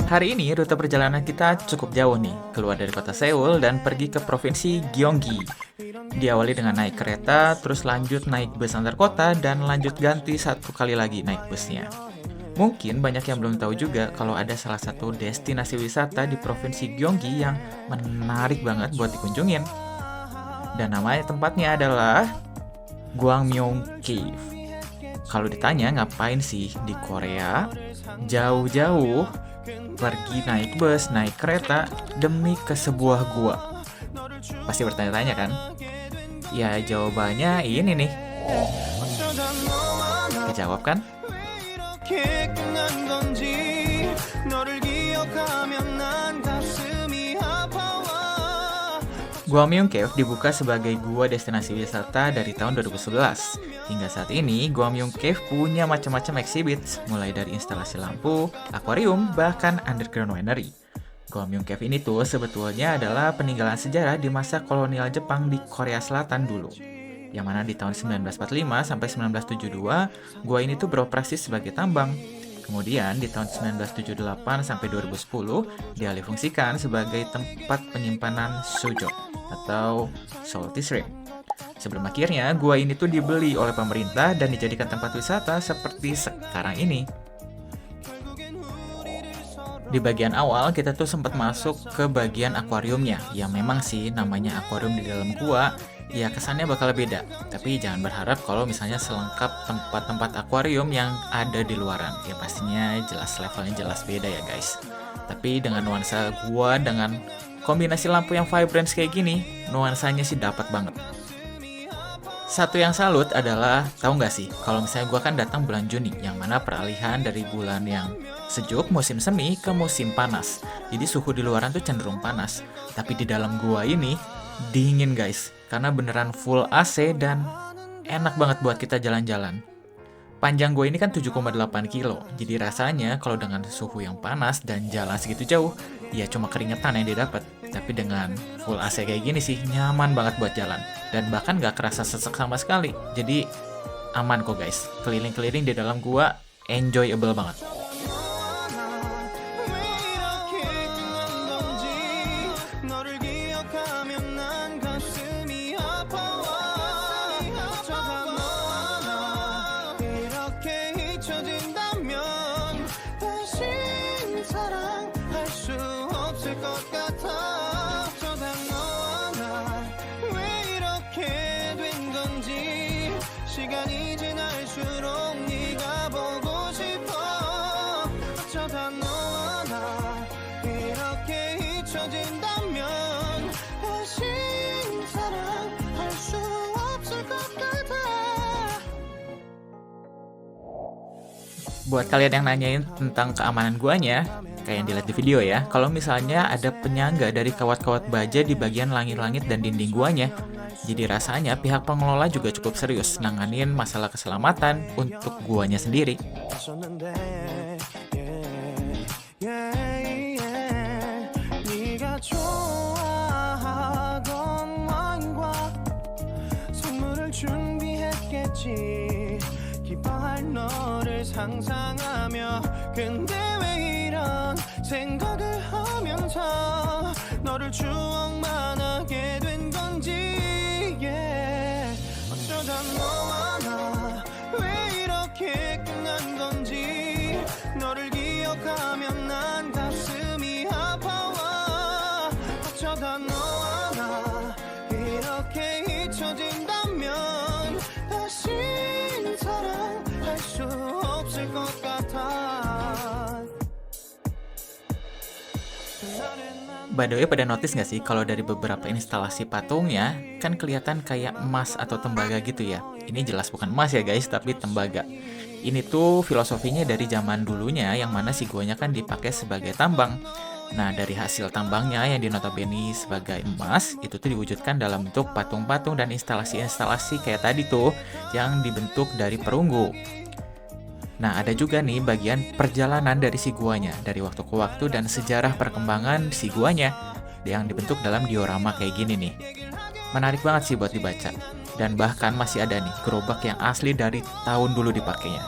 Hari ini rute perjalanan kita cukup jauh nih, keluar dari kota Seoul dan pergi ke provinsi Gyeonggi. Diawali dengan naik kereta, terus lanjut naik bus antar kota, dan lanjut ganti satu kali lagi naik busnya. Mungkin banyak yang belum tahu juga kalau ada salah satu destinasi wisata di provinsi Gyeonggi yang menarik banget buat dikunjungin. Dan nama tempatnya adalah Gwangmyeong Cave. Kalau ditanya ngapain sih di Korea, jauh-jauh pergi naik bus, naik kereta demi ke sebuah gua. Pasti bertanya-tanya kan? Ya jawabannya ini nih. Kejawab kan? Gwangmyeong Cave dibuka sebagai gua destinasi wisata dari tahun 2011. Hingga saat ini, Gwangmyeong Cave punya macam-macam exhibit, mulai dari instalasi lampu, akuarium, bahkan underground winery. Gwangmyeong Cave ini tuh sebetulnya adalah peninggalan sejarah di masa kolonial Jepang di Korea Selatan dulu. Yang mana di tahun 1945 sampai 1972, gua ini tuh beroperasi sebagai tambang. Kemudian di tahun 1978 sampai 2010 dialihfungsikan sebagai tempat penyimpanan shoujo atau salty shrimp. Sebelum akhirnya gua ini tuh dibeli oleh pemerintah dan dijadikan tempat wisata seperti sekarang ini. Di bagian awal kita tuh sempat masuk ke bagian akuariumnya. Ya memang sih namanya akuarium di dalam gua, ya kesannya bakal beda. Tapi jangan berharap kalau misalnya selengkap tempat-tempat akuarium yang ada di luaran. Ya pastinya jelas levelnya jelas beda ya guys. Tapi dengan nuansa gua dengan kombinasi lampu yang vibrant kayak gini, nuansanya sih dapat banget. Satu yang salut adalah, tahu nggak sih, kalau misalnya gua kan datang bulan Juni, yang mana peralihan dari bulan yang sejuk, musim semi, ke musim panas. Jadi suhu di luaran tuh cenderung panas. Tapi di dalam gua ini, dingin guys, karena beneran full AC dan enak banget buat kita jalan-jalan. Panjang gua ini kan 7,8 kilo, jadi rasanya kalau dengan suhu yang panas dan jalan segitu jauh, ya cuma keringetan yang didapat. Tapi dengan full AC kayak gini sih, nyaman banget buat jalan. Dan bahkan gak kerasa sesek sama sekali. Jadi aman kok guys, keliling-keliling di dalam gua enjoyable banget. Buat kalian yang nanyain tentang keamanan guanya, kayak yang dilihat di video ya, kalau misalnya ada penyangga dari kawat-kawat baja di bagian langit-langit dan dinding guanya, jadi rasanya pihak pengelola juga cukup serius nanganin masalah keselamatan untuk guanya sendiri. 기뻐할 너를 상상하며 근데 왜 이런 생각을 하면서 너를 추억만 하게 된 건지 어쩌다 너와 나 왜 이렇게 끝난 건지 너를 기억하면 난 가슴이 아파와 어쩌다 너와 나 이렇게 잊혀진다면 다시 By the way, pada notice nggak sih kalau dari beberapa instalasi patungnya kan kelihatan kayak emas atau tembaga gitu ya. Ini jelas bukan emas ya guys, tapi tembaga. Ini tuh filosofinya dari zaman dulunya yang mana si guanya kan dipakai sebagai tambang. Nah, dari hasil tambangnya yang dinotabene sebagai emas, itu tuh diwujudkan dalam bentuk patung-patung dan instalasi-instalasi kayak tadi tuh yang dibentuk dari perunggu. Nah, ada juga nih bagian perjalanan dari si guanya, dari waktu ke waktu dan sejarah perkembangan si guanya yang dibentuk dalam diorama kayak gini nih. Menarik banget sih buat dibaca. Dan bahkan masih ada nih gerobak yang asli dari tahun dulu dipakainya.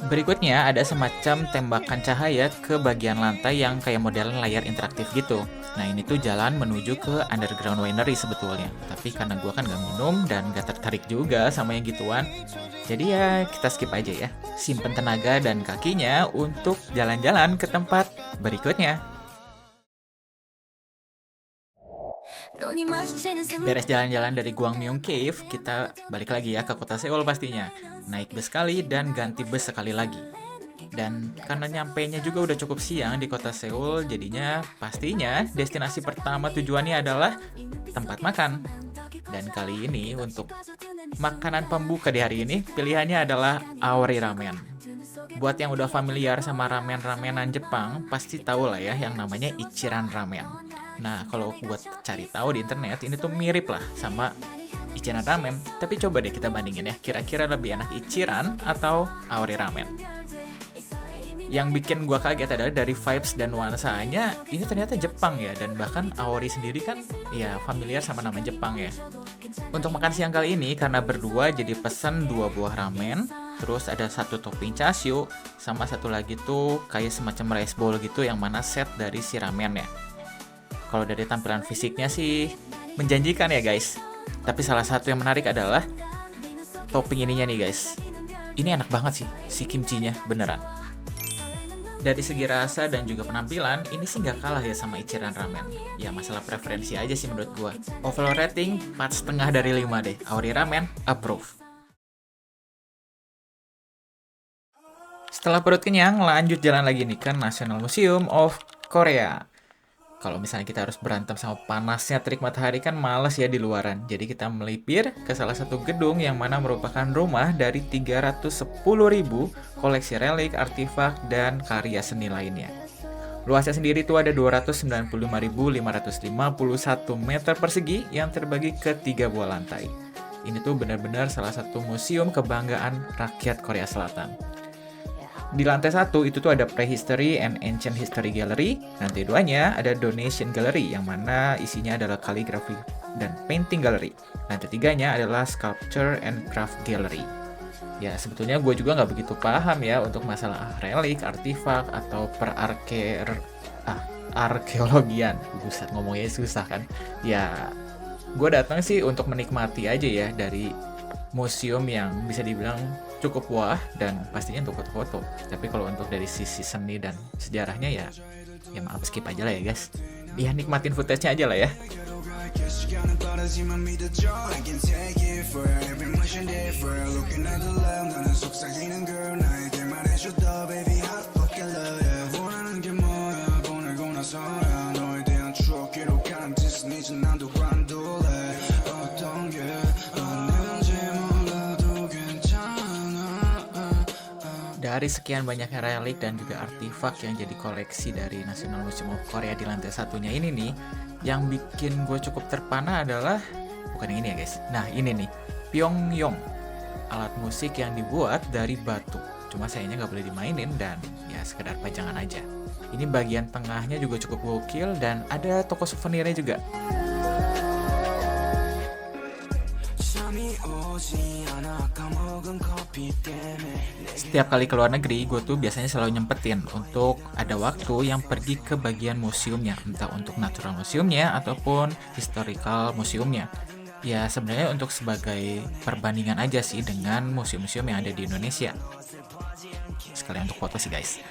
Berikutnya ada semacam tembakan cahaya ke bagian lantai yang kayak modelan layar interaktif gitu. Nah ini tuh jalan menuju ke underground winery sebetulnya. Tapi karena gua kan gak minum dan gak tertarik juga sama yang gituan, jadi ya kita skip aja ya. Simpen tenaga dan kakinya untuk jalan-jalan ke tempat berikutnya. Beres jalan-jalan dari Gwangmyeong Cave, kita balik lagi ya ke kota Seoul pastinya. Naik bus sekali dan ganti bus sekali lagi. Dan karena nyampainya juga udah cukup siang di kota Seoul, jadinya pastinya destinasi pertama tujuannya adalah tempat makan. Dan kali ini untuk makanan pembuka di hari ini, pilihannya adalah Aori Ramen. Buat yang udah familiar sama ramen-ramenan Jepang, pasti tahu lah ya yang namanya Ichiran Ramen. Nah, kalau buat cari tahu di internet, ini tuh mirip lah sama Ichiran Ramen. Tapi coba deh kita bandingin ya, kira-kira lebih enak Ichiran atau Aori Ramen. Yang bikin gua kaget adalah dari vibes dan nuansanya, ini ternyata Jepang ya, dan bahkan Aori sendiri kan ya familiar sama nama Jepang ya. Untuk makan siang kali ini, karena berdua jadi pesan 2 buah ramen, terus ada 1 topping chashu, sama 1 lagi tuh kayak semacam rice bowl gitu yang mana set dari si ramen ya. Kalau dari tampilan fisiknya sih menjanjikan ya guys. Tapi salah satu yang menarik adalah topping ininya nih guys. Ini enak banget sih, si kimchinya beneran. Dari segi rasa dan juga penampilan, ini sih nggak kalah ya sama Ichiran Ramen. Ya masalah preferensi aja sih menurut gua. Overall rating 4,5 dari 5 deh. Aori Ramen approve. Setelah perut kenyang, lanjut jalan lagi nih ke National Museum of Korea. Kalau misalnya kita harus berantem sama panasnya terik matahari kan males ya di luaran. Jadi kita melipir ke salah satu gedung yang mana merupakan rumah dari 310.000 koleksi relik, artefak, dan karya seni lainnya. Luasnya sendiri itu ada 295.551 meter persegi yang terbagi ke 3 buah lantai. Ini tuh benar-benar salah satu museum kebanggaan rakyat Korea Selatan. Di lantai 1 itu tuh ada Prehistory and Ancient History Gallery. Lantai 2-nya ada Donation Gallery yang mana isinya adalah kaligrafi dan painting gallery. Lantai 3-nya adalah Sculpture and Craft Gallery. Ya sebetulnya gue juga nggak begitu paham ya untuk masalah relik, artefak atau arkeologian. Buset ngomongnya susah kan. Ya gue datang sih untuk menikmati aja ya dari museum yang bisa dibilang cukup wah dan pastinya untuk foto-foto. Tapi kalau untuk dari sisi seni dan sejarahnya ya maaf skip aja lah ya guys. Ya nikmatin footage-nya aja lah ya. Dari sekian banyaknya relik dan juga artefak yang jadi koleksi dari National Museum of Korea di lantai satunya ini nih, yang bikin gue cukup terpana adalah bukan yang ini ya guys. Nah ini nih, Pyongyong, alat musik yang dibuat dari batu. Cuma sayangnya nggak boleh dimainin dan ya sekedar pajangan aja. Ini bagian tengahnya juga cukup gokil dan ada toko souvenirnya juga. Setiap kali ke luar negeri, gue tuh biasanya selalu nyempetin untuk ada waktu yang pergi ke bagian museumnya, entah untuk natural museumnya ataupun historical museumnya. Ya sebenarnya untuk sebagai perbandingan aja sih dengan museum-museum yang ada di Indonesia. Sekalian untuk foto sih guys.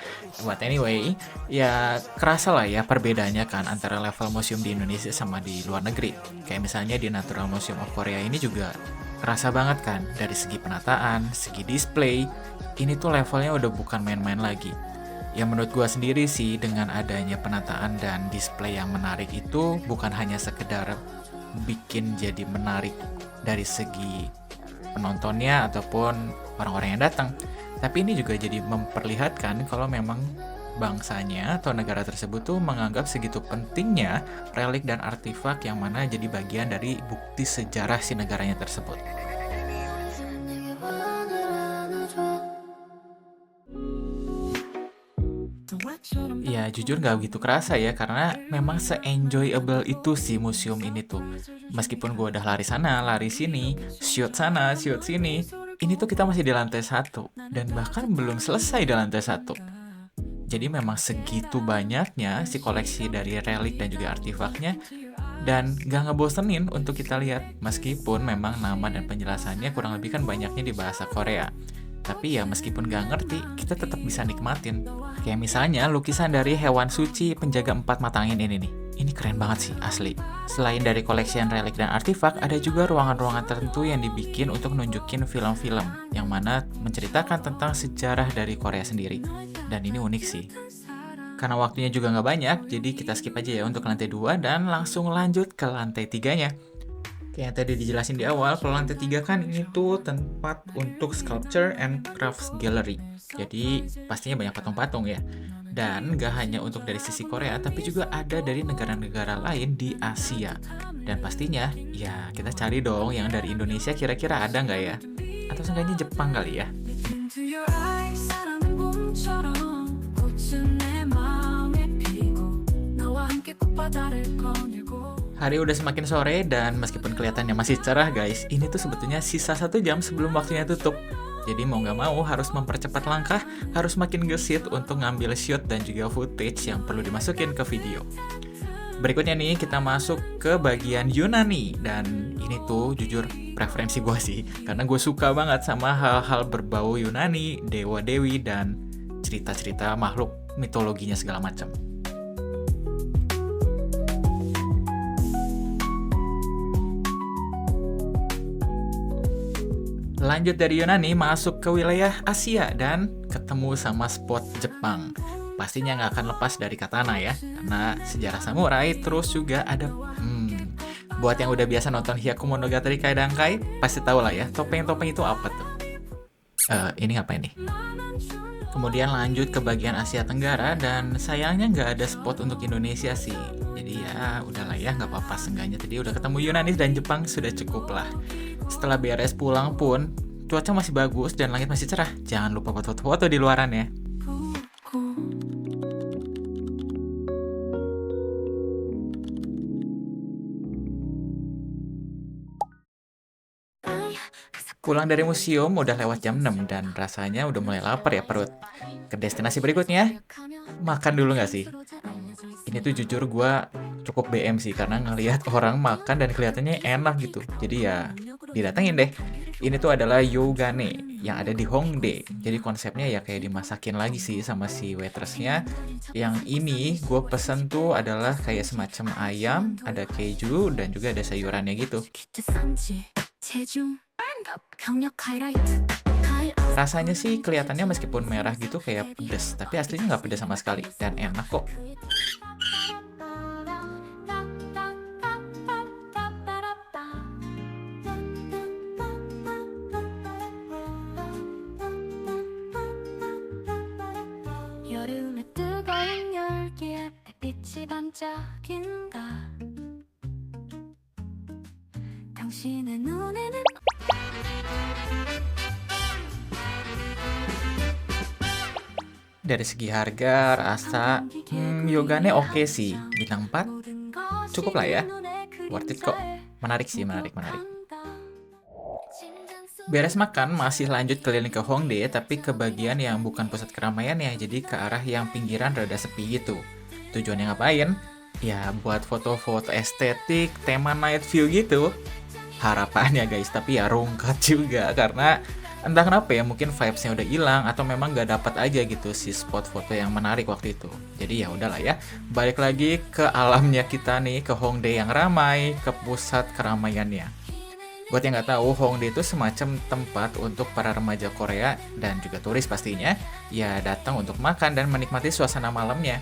But anyway, ya kerasa lah ya perbedaannya kan antara level museum di Indonesia sama di luar negeri. Kayak misalnya di Natural Museum of Korea ini juga kerasa banget kan dari segi penataan, segi display. Ini tuh levelnya udah bukan main-main lagi. Ya menurut gua sendiri sih dengan adanya penataan dan display yang menarik itu bukan hanya sekedar bikin jadi menarik dari segi penontonnya ataupun orang-orang yang datang. Tapi ini juga jadi memperlihatkan kalau memang bangsanya atau negara tersebut tuh menganggap segitu pentingnya relik dan artefak yang mana jadi bagian dari bukti sejarah si negaranya tersebut. Ya jujur gak begitu kerasa ya karena memang se-enjoyable itu sih museum ini tuh. Meskipun gue udah lari sana, lari sini, shoot sana, shoot sini, ini tuh kita masih di lantai 1 dan bahkan belum selesai di lantai 1. Jadi memang segitu banyaknya si koleksi dari relik dan juga artefaknya, dan gak ngebosenin untuk kita lihat meskipun memang nama dan penjelasannya kurang lebih kan banyaknya di bahasa Korea. Tapi ya meskipun gak ngerti, kita tetap bisa nikmatin. Kayak misalnya lukisan dari hewan suci penjaga 4 mata angin ini nih. Ini keren banget sih, asli. Selain dari koleksian relik dan artefak, ada juga ruangan-ruangan tertentu yang dibikin untuk nunjukin film-film, yang mana menceritakan tentang sejarah dari Korea sendiri. Dan ini unik sih. Karena waktunya juga nggak banyak, jadi kita skip aja ya untuk lantai 2 dan langsung lanjut ke lantai 3-nya. Kayak yang tadi dijelasin di awal, kalau lantai 3 kan ini tuh tempat untuk sculpture and crafts gallery. Jadi pastinya banyak patung-patung ya. Dan gak hanya untuk dari sisi Korea, tapi juga ada dari negara-negara lain di Asia. Dan pastinya, ya kita cari dong yang dari Indonesia kira-kira ada nggak ya? Atau seenggaknya Jepang kali ya? Hari udah semakin sore dan meskipun kelihatannya masih cerah guys, ini tuh sebetulnya sisa 1 jam sebelum waktunya tutup. Jadi mau nggak mau harus mempercepat langkah, harus makin gesit untuk ngambil shoot dan juga footage yang perlu dimasukin ke video. Berikutnya nih kita masuk ke bagian Yunani, dan ini tuh jujur preferensi gue sih, karena gue suka banget sama hal-hal berbau Yunani, dewa-dewi, dan cerita-cerita makhluk mitologinya segala macam. Lanjut dari Yunani, masuk ke wilayah Asia dan ketemu sama spot Jepang. Pastinya nggak akan lepas dari katana ya, karena sejarah samurai, terus juga ada... buat yang udah biasa nonton Hyakumonogatari Kaidankai, pasti tahu lah ya, topeng-topeng itu apa tuh? Ini ngapain nih? Kemudian lanjut ke bagian Asia Tenggara, dan sayangnya nggak ada spot untuk Indonesia sih. Jadi ya udahlah ya, nggak apa-apa, seenggaknya tadi udah ketemu Yunani dan Jepang, sudah cukup lah. Setelah beres pulang pun, cuaca masih bagus dan langit masih cerah. Jangan lupa foto-foto di luaran ya. Pulang dari museum udah lewat jam 6 dan rasanya udah mulai lapar ya perut. Ke destinasi berikutnya, makan dulu nggak sih? Ini tuh jujur gue cukup BM sih, karena ngelihat orang makan dan kelihatannya enak gitu. Jadi ya didatengin deh. Ini tuh adalah Yogane yang ada di Hongdae. Jadi konsepnya ya kayak dimasakin lagi sih sama si waitressnya. Yang ini gue pesen tuh adalah kayak semacam ayam, ada keju, dan juga ada sayurannya gitu. Rasanya sih kelihatannya meskipun merah gitu kayak pedes, tapi aslinya nggak pedes sama sekali dan enak kok. Dari segi harga, rasa, Yogane oke sih. Bintang 4, cukup lah ya. Worth it kok. Menarik sih, menarik. Beres makan, masih lanjut keliling ke Hongdae, tapi ke bagian yang bukan pusat keramaian ya, jadi ke arah yang pinggiran rada sepi gitu. Tujuannya ngapain? Ya buat foto-foto estetik, tema night view gitu. Harapannya guys, tapi ya rungkat juga, karena entah kenapa ya, mungkin vibes-nya udah hilang atau memang gak dapat aja gitu si spot foto yang menarik waktu itu. Jadi ya udahlah ya, balik lagi ke alamnya kita nih, ke Hongdae yang ramai, ke pusat keramaiannya. Buat yang nggak tahu, Hongdae itu semacam tempat untuk para remaja Korea dan juga turis pastinya, ya datang untuk makan dan menikmati suasana malamnya.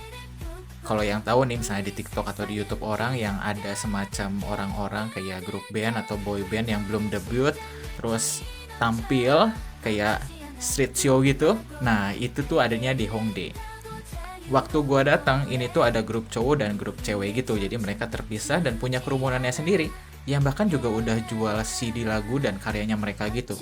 Kalau yang tahu nih, misalnya di TikTok atau di YouTube orang yang ada semacam orang-orang kayak grup band atau boy band yang belum debut, terus tampil kayak street show gitu. Nah, itu tuh adanya di Hongdae. Waktu gua datang, ini tuh ada grup cowok dan grup cewek gitu. Jadi mereka terpisah dan punya kerumunannya sendiri. Yang bahkan juga udah jual CD lagu dan karyanya mereka gitu.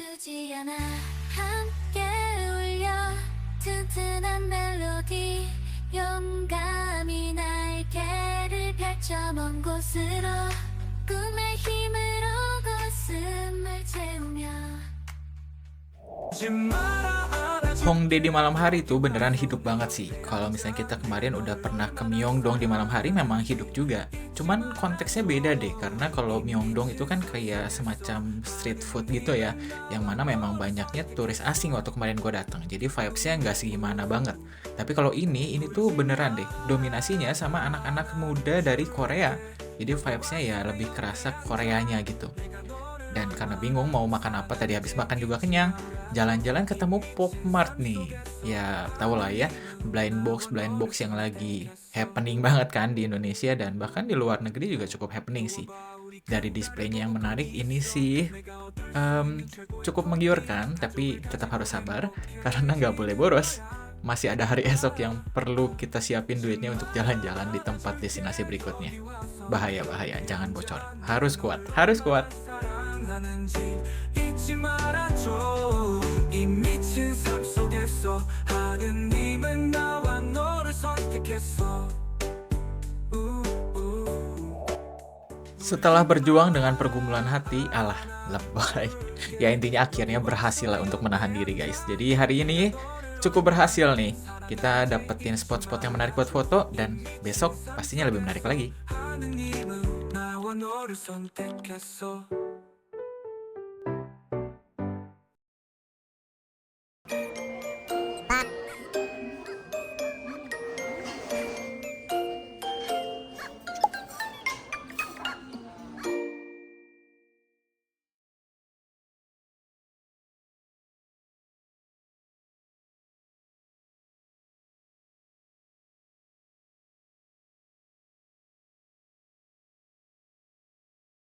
Hongdae di malam hari itu beneran hidup banget sih. Kalau misalnya kita kemarin udah pernah ke Myeongdong di malam hari memang hidup juga. Cuman konteksnya beda deh, karena kalau Myeongdong itu kan kayak semacam street food gitu ya, yang mana memang banyaknya turis asing waktu kemarin gue datang. Jadi vibes-nya nggak segimana banget. Tapi kalau ini tuh beneran deh, dominasinya sama anak-anak muda dari Korea. Jadi vibes-nya ya lebih kerasa Koreanya gitu. Dan karena bingung mau makan apa, tadi habis makan juga kenyang, jalan-jalan ketemu Pop Mart nih. Ya, tau lah ya, blind box yang lagi happening banget kan di Indonesia dan bahkan di luar negeri juga cukup happening sih. Dari displaynya yang menarik ini sih cukup menggiurkan, tapi tetap harus sabar karena nggak boleh boros. Masih ada hari esok yang perlu kita siapin duitnya untuk jalan-jalan di tempat destinasi berikutnya. Bahaya, jangan bocor. Harus kuat, harus kuat. 사랑하는지 잊지 말아줘 이 미친 삶 속에서 하느님은 나와 너를 선택했어 Setelah berjuang dengan pergumulan hati, alah, lebay. Ya intinya akhirnya berhasil lah untuk menahan diri guys. Jadi hari ini cukup berhasil nih. Kita dapetin spot-spot yang menarik buat foto dan besok pastinya lebih menarik lagi. 하느님은 나와 너를 선택했어